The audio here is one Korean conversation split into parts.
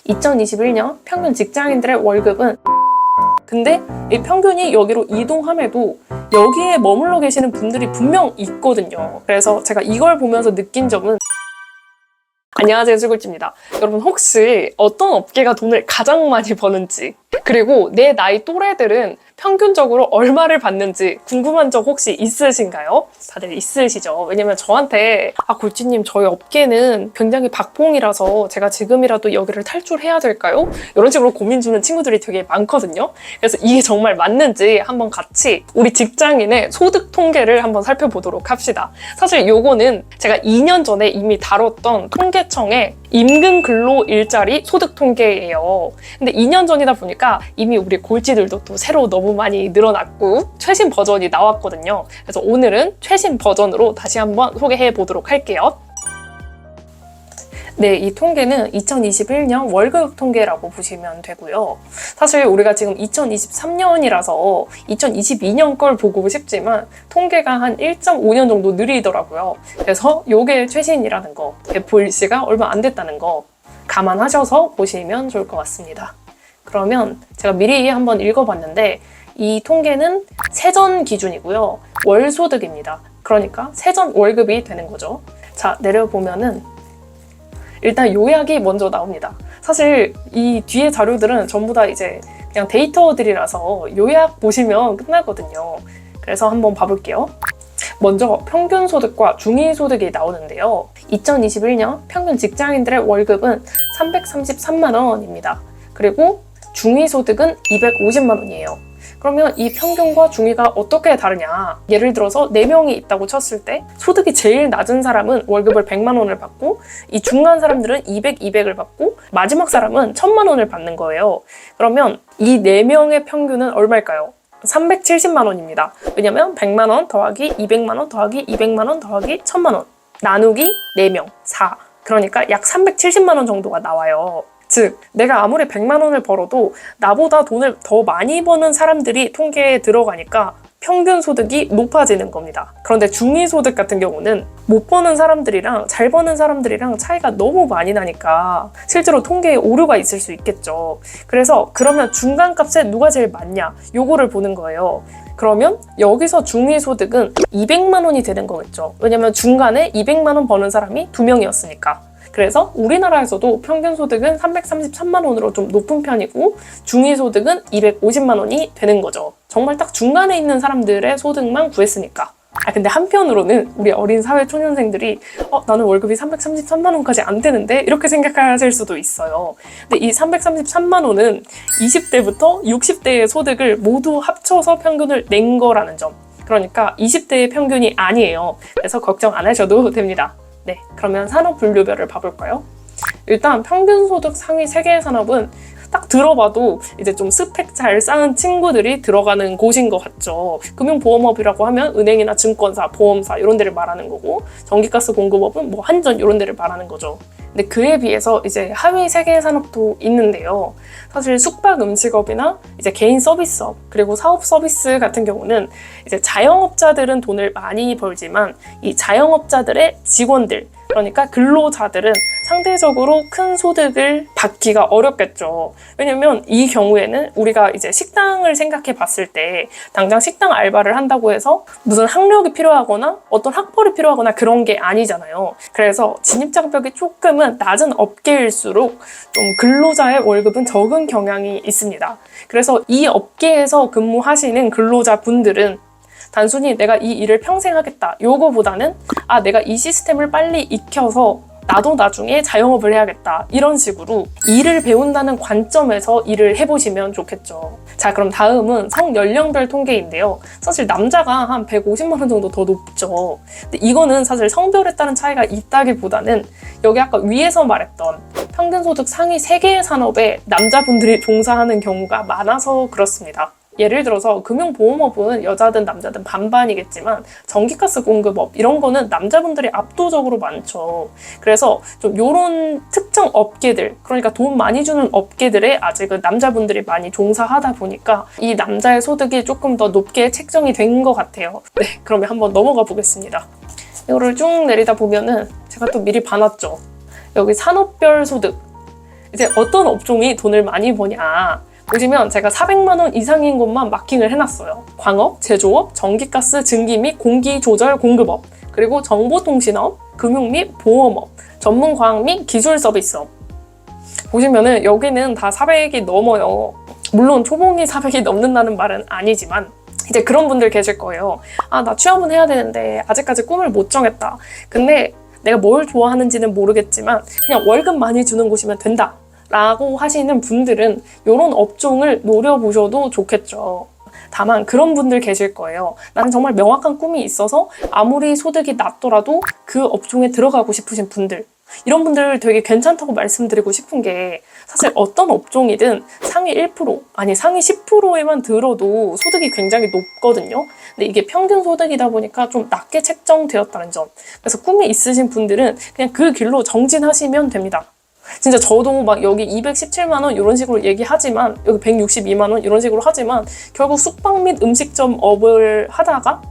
2021년 평균 직장인들의 월급은 근데 이 평균이 여기로 이동함에도 여기에 머물러 계시는 분들이 분명 있거든요. 그래서 제가 이걸 보면서 느낀 점은 안녕하세요, 수굴지입니다. 여러분 혹시 어떤 업계가 돈을 가장 많이 버는지 그리고 내 나이 또래들은 평균적으로 얼마를 받는지 궁금한 적 혹시 있으신가요? 다들 있으시죠? 왜냐면 저한테 골지님 저희 업계는 굉장히 박봉이라서 제가 지금이라도 여기를 탈출해야 될까요? 이런 식으로 고민 주는 친구들이 되게 많거든요. 그래서 이게 정말 맞는지 한번 같이 우리 직장인의 소득 통계를 한번 살펴보도록 합시다. 사실 요거는 제가 2년 전에 이미 다뤘던 통계청의 임금 근로 일자리 소득 통계예요. 근데 2년 전이다 보니까 이미 우리 골지들도 또 새로 너무 많이 늘어났고 최신 버전이 나왔거든요. 그래서 오늘은 최신 버전으로 다시 한번 소개해 보도록 할게요. 네, 이 통계는 2021년 월급 통계라고 보시면 되고요. 사실 우리가 지금 2023년이라서 2022년 걸 보고 싶지만 통계가 한 1.5년 정도 느리더라고요. 그래서 요게 최신이라는 거, 배포일 시가 얼마 안 됐다는 거 감안하셔서 보시면 좋을 것 같습니다. 그러면 제가 미리 한번 읽어봤는데 이 통계는 세전 기준이고요. 월소득입니다. 그러니까 세전 월급이 되는 거죠. 자, 내려보면은 일단 요약이 먼저 나옵니다. 사실 이 뒤에 자료들은 전부 다 이제 그냥 데이터들이라서 요약 보시면 끝나거든요. 그래서 한번 봐볼게요. 먼저 평균 소득과 중위 소득이 나오는데요. 2021년 평균 직장인들의 월급은 333만 원입니다. 그리고 중위 소득은 250만 원이에요. 그러면 이 평균과 중위가 어떻게 다르냐? 예를 들어서 4명이 있다고 쳤을 때 소득이 제일 낮은 사람은 월급을 100만 원을 받고 이 중간 사람들은 200을 받고 마지막 사람은 1000만 원을 받는 거예요. 그러면 이 4명의 평균은 얼마일까요? 370만 원입니다. 왜냐면 100만 원 더하기 200만 원 더하기 200만 원 더하기 1000만 원 나누기 4명 4. 그러니까 약 370만 원 정도가 나와요. 즉, 내가 아무리 100만 원을 벌어도 나보다 돈을 더 많이 버는 사람들이 통계에 들어가니까 평균 소득이 높아지는 겁니다. 그런데 중위 소득 같은 경우는 못 버는 사람들이랑 잘 버는 사람들이랑 차이가 너무 많이 나니까 실제로 통계에 오류가 있을 수 있겠죠. 그래서 그러면 중간값에 누가 제일 많냐? 요거를 보는 거예요. 그러면 여기서 중위 소득은 200만 원이 되는 거겠죠. 왜냐면 중간에 200만 원 버는 사람이 2명이었으니까. 그래서 우리나라에서도 평균 소득은 333만 원으로 좀 높은 편이고 중위 소득은 250만 원이 되는 거죠. 정말 딱 중간에 있는 사람들의 소득만 구했으니까. 근데 한편으로는 우리 어린 사회 초년생들이 나는 월급이 333만 원까지 안 되는데 이렇게 생각하실 수도 있어요. 근데 이 333만 원은 20대부터 60대의 소득을 모두 합쳐서 평균을 낸 거라는 점. 그러니까 20대의 평균이 아니에요. 그래서 걱정 안 하셔도 됩니다. 네, 그러면 산업 분류별을 봐볼까요? 일단 평균 소득 상위 3개의 산업은 딱 들어봐도 이제 좀 스펙 잘 쌓은 친구들이 들어가는 곳인 것 같죠. 금융보험업이라고 하면 은행이나 증권사, 보험사 이런 데를 말하는 거고 전기가스 공급업은 뭐 한전 이런 데를 말하는 거죠. 근데 그에 비해서 이제 하위 3개의 산업도 있는데요. 사실 숙박 음식업이나 이제 개인 서비스업 그리고 사업 서비스 같은 경우는 이제 자영업자들은 돈을 많이 벌지만 이 자영업자들의 직원들 그러니까 근로자들은 상대적으로 큰 소득을 받기가 어렵겠죠. 왜냐면 이 경우에는 우리가 이제 식당을 생각해 봤을 때 당장 식당 알바를 한다고 해서 무슨 학력이 필요하거나 어떤 학벌이 필요하거나 그런 게 아니잖아요. 그래서 진입장벽이 조금은 낮은 업계일수록 좀 근로자의 월급은 적은 경향이 있습니다. 그래서 이 업계에서 근무하시는 근로자분들은 단순히 내가 이 일을 평생 하겠다 요거보다는 내가 이 시스템을 빨리 익혀서 나도 나중에 자영업을 해야겠다 이런 식으로 일을 배운다는 관점에서 일을 해보시면 좋겠죠. 자, 그럼 다음은 성연령별 통계인데요. 사실 남자가 한 150만 원 정도 더 높죠. 근데 이거는 사실 성별에 따른 차이가 있다기보다는 여기 아까 위에서 말했던 평균 소득 상위 3개의 산업에 남자분들이 종사하는 경우가 많아서 그렇습니다. 예를 들어서 금융보험업은 여자든 남자든 반반이겠지만 전기가스 공급업 이런 거는 남자분들이 압도적으로 많죠. 그래서 좀 이런 특정 업계들 그러니까 돈 많이 주는 업계들에 아직은 남자분들이 많이 종사하다 보니까 이 남자의 소득이 조금 더 높게 책정이 된 것 같아요. 네, 그러면 한번 넘어가 보겠습니다. 이거를 쭉 내리다 보면은 제가 또 미리 봐놨죠. 여기 산업별 소득 이제 어떤 업종이 돈을 많이 버냐. 보시면 제가 400만 원 이상인 것만 마킹을 해놨어요. 광업, 제조업, 전기가스, 증기 및 공기 조절 공급업, 그리고 정보통신업, 금융 및 보험업, 전문과학 및 기술 서비스업. 보시면은 여기는 다 400이 넘어요. 물론 초봉이 400이 넘는다는 말은 아니지만 이제 그런 분들 계실 거예요. 아, 나 취업은 해야 되는데 아직까지 꿈을 못 정했다. 근데 내가 뭘 좋아하는지는 모르겠지만 그냥 월급 많이 주는 곳이면 된다 라고 하시는 분들은 이런 업종을 노려보셔도 좋겠죠. 다만 그런 분들 계실 거예요. 나는 정말 명확한 꿈이 있어서 아무리 소득이 낮더라도 그 업종에 들어가고 싶으신 분들, 이런 분들 되게 괜찮다고 말씀드리고 싶은 게, 사실 어떤 업종이든 상위 1%, 아니 상위 10%에만 들어도 소득이 굉장히 높거든요. 근데 이게 평균 소득이다 보니까 좀 낮게 책정되었다는 점. 그래서 꿈이 있으신 분들은 그냥 그 길로 정진하시면 됩니다. 진짜 저도 막 여기 217만 원 이런 식으로 얘기하지만, 여기 162만 원 이런 식으로 하지만 결국 숙박 및 음식점 업을 하다가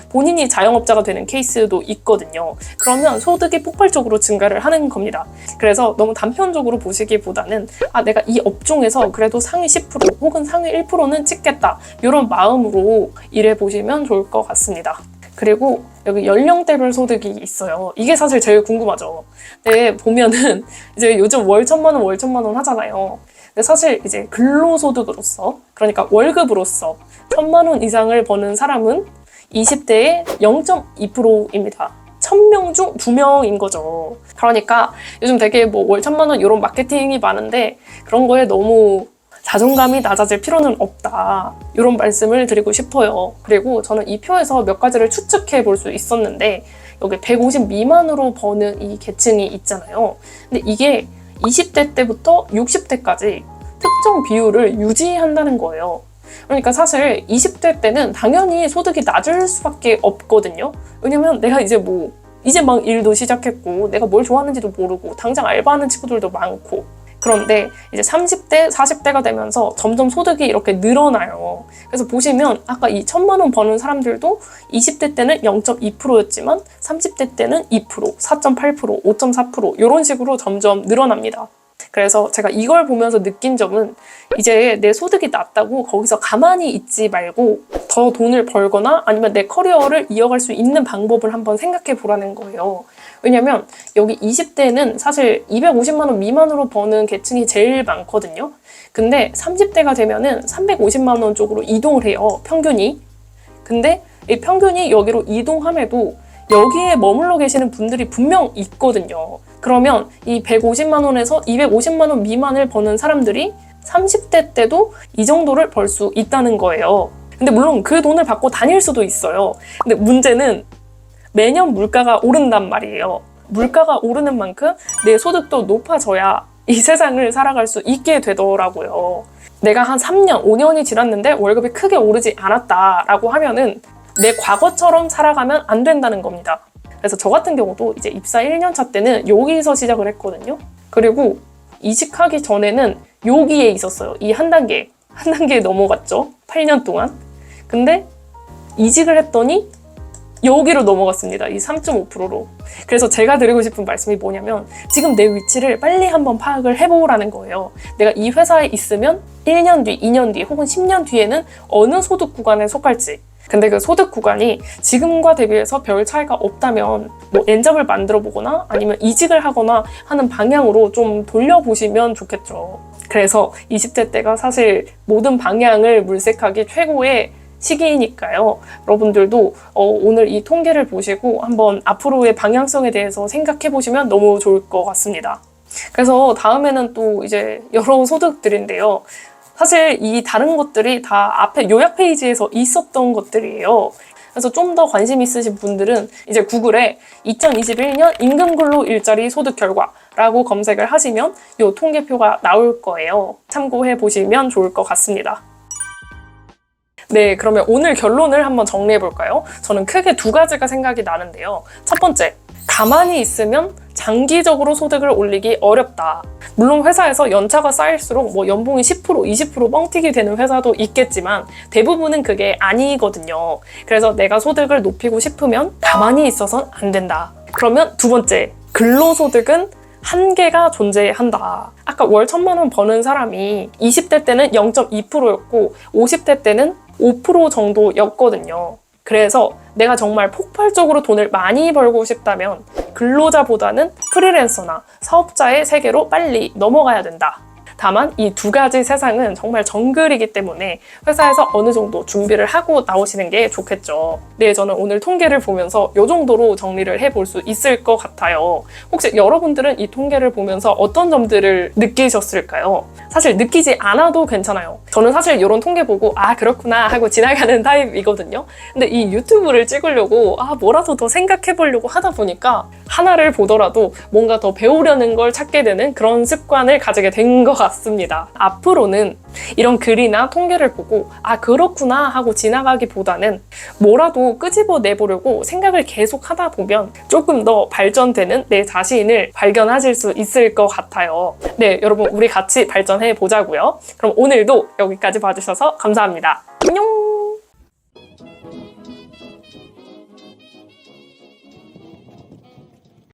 본인이 자영업자가 되는 케이스도 있거든요. 그러면 소득이 폭발적으로 증가를 하는 겁니다. 그래서 너무 단편적으로 보시기보다는 아, 내가 이 업종에서 그래도 상위 10% 혹은 상위 1%는 찍겠다, 이런 마음으로 일해보시면 좋을 것 같습니다. 그리고 여기 연령대별 소득이 있어요. 이게 사실 제일 궁금하죠. 근데 보면은 이제 요즘 월 1,000만 원, 월 1,000만 원 하잖아요. 근데 사실 이제 근로소득으로서, 그러니까 월급으로서 1,000만 원 이상을 버는 사람은 20대의 0.2%입니다. 1,000명 중 2명인 거죠. 그러니까 요즘 되게 뭐 월 1,000만 원 이런 마케팅이 많은데 그런 거에 너무 자존감이 낮아질 필요는 없다, 이런 말씀을 드리고 싶어요. 그리고 저는 이 표에서 몇 가지를 추측해 볼 수 있었는데, 여기 150 미만으로 버는 이 계층이 있잖아요. 근데 이게 20대 때부터 60대까지 특정 비율을 유지한다는 거예요. 그러니까 사실 20대 때는 당연히 소득이 낮을 수밖에 없거든요. 왜냐면 내가 이제 막 일도 시작했고 내가 뭘 좋아하는지도 모르고 당장 알바하는 친구들도 많고, 그런데 이제 30대, 40대가 되면서 점점 소득이 이렇게 늘어나요. 그래서 보시면 아까 이 1,000만 원 버는 사람들도 20대 때는 0.2%였지만 30대 때는 2%, 4.8%, 5.4% 이런 식으로 점점 늘어납니다. 그래서 제가 이걸 보면서 느낀 점은, 이제 내 소득이 낮다고 거기서 가만히 있지 말고 더 돈을 벌거나 아니면 내 커리어를 이어갈 수 있는 방법을 한번 생각해 보라는 거예요. 왜냐면 여기 20대는 사실 250만 원 미만으로 버는 계층이 제일 많거든요. 근데 30대가 되면은 350만 원 쪽으로 이동을 해요, 평균이. 근데 이 평균이 여기로 이동함에도 여기에 머물러 계시는 분들이 분명 있거든요. 그러면 이 150만 원에서 250만 원 미만을 버는 사람들이 30대 때도 이 정도를 벌 수 있다는 거예요. 근데 물론 그 돈을 받고 다닐 수도 있어요. 근데 문제는 매년 물가가 오른단 말이에요. 물가가 오르는 만큼 내 소득도 높아져야 이 세상을 살아갈 수 있게 되더라고요. 내가 한 3년, 5년이 지났는데 월급이 크게 오르지 않았다라고 하면은 내 과거처럼 살아가면 안 된다는 겁니다. 그래서 저 같은 경우도 이제 입사 1년 차 때는 여기서 시작을 했거든요. 그리고 이직하기 전에는 여기에 있었어요. 이 한 단계 넘어갔죠. 8년 동안. 근데 이직을 했더니 여기로 넘어갔습니다. 이 3.5%로. 그래서 제가 드리고 싶은 말씀이 뭐냐면, 지금 내 위치를 빨리 한번 파악을 해보라는 거예요. 내가 이 회사에 있으면 1년 뒤, 2년 뒤 혹은 10년 뒤에는 어느 소득 구간에 속할지. 근데 그 소득 구간이 지금과 대비해서 별 차이가 없다면 엔잡을 만들어 보거나 아니면 이직을 하거나 하는 방향으로 좀 돌려보시면 좋겠죠. 그래서 20대 때가 사실 모든 방향을 물색하기 최고의 시기이니까요. 여러분들도 오늘 이 통계를 보시고 한번 앞으로의 방향성에 대해서 생각해 보시면 너무 좋을 것 같습니다. 그래서 다음에는 또 이제 여러 소득들인데요. 사실 이 다른 것들이 다 앞에 요약 페이지에서 있었던 것들이에요. 그래서 좀 더 관심 있으신 분들은 이제 구글에 2021년 임금근로 일자리 소득 결과라고 검색을 하시면 이 통계표가 나올 거예요. 참고해 보시면 좋을 것 같습니다. 네, 그러면 오늘 결론을 한번 정리해 볼까요? 저는 크게 두 가지가 생각이 나는데요. 첫 번째, 가만히 있으면 장기적으로 소득을 올리기 어렵다. 물론 회사에서 연차가 쌓일수록 연봉이 10%, 20% 뻥튀기 되는 회사도 있겠지만 대부분은 그게 아니거든요. 그래서 내가 소득을 높이고 싶으면 가만히 있어선 안 된다. 그러면 두 번째, 근로소득은 한계가 존재한다. 아까 월 1,000만 원 버는 사람이 20대 때는 0.2%였고 50대 때는 5% 정도였거든요. 그래서 내가 정말 폭발적으로 돈을 많이 벌고 싶다면 근로자보다는 프리랜서나 사업자의 세계로 빨리 넘어가야 된다. 다만 이 두 가지 세상은 정말 정글이기 때문에 회사에서 어느 정도 준비를 하고 나오시는 게 좋겠죠. 네, 저는 오늘 통계를 보면서 이 정도로 정리를 해볼 수 있을 것 같아요. 혹시 여러분들은 이 통계를 보면서 어떤 점들을 느끼셨을까요? 사실 느끼지 않아도 괜찮아요. 저는 사실 이런 통계 보고 아 그렇구나 하고 지나가는 타입이거든요. 근데 이 유튜브를 찍으려고 뭐라도 더 생각해 보려고 하다 보니까 하나를 보더라도 뭔가 더 배우려는 걸 찾게 되는 그런 습관을 가지게 된 것 같습니다. 앞으로는 이런 글이나 통계를 보고 그렇구나 하고 지나가기보다는 뭐라도 끄집어 내보려고 생각을 계속 하다 보면 조금 더 발전되는 내 자신을 발견하실 수 있을 것 같아요. 네, 여러분 우리 같이 발전해 보자고요. 그럼 오늘도 여기까지 봐주셔서 감사합니다.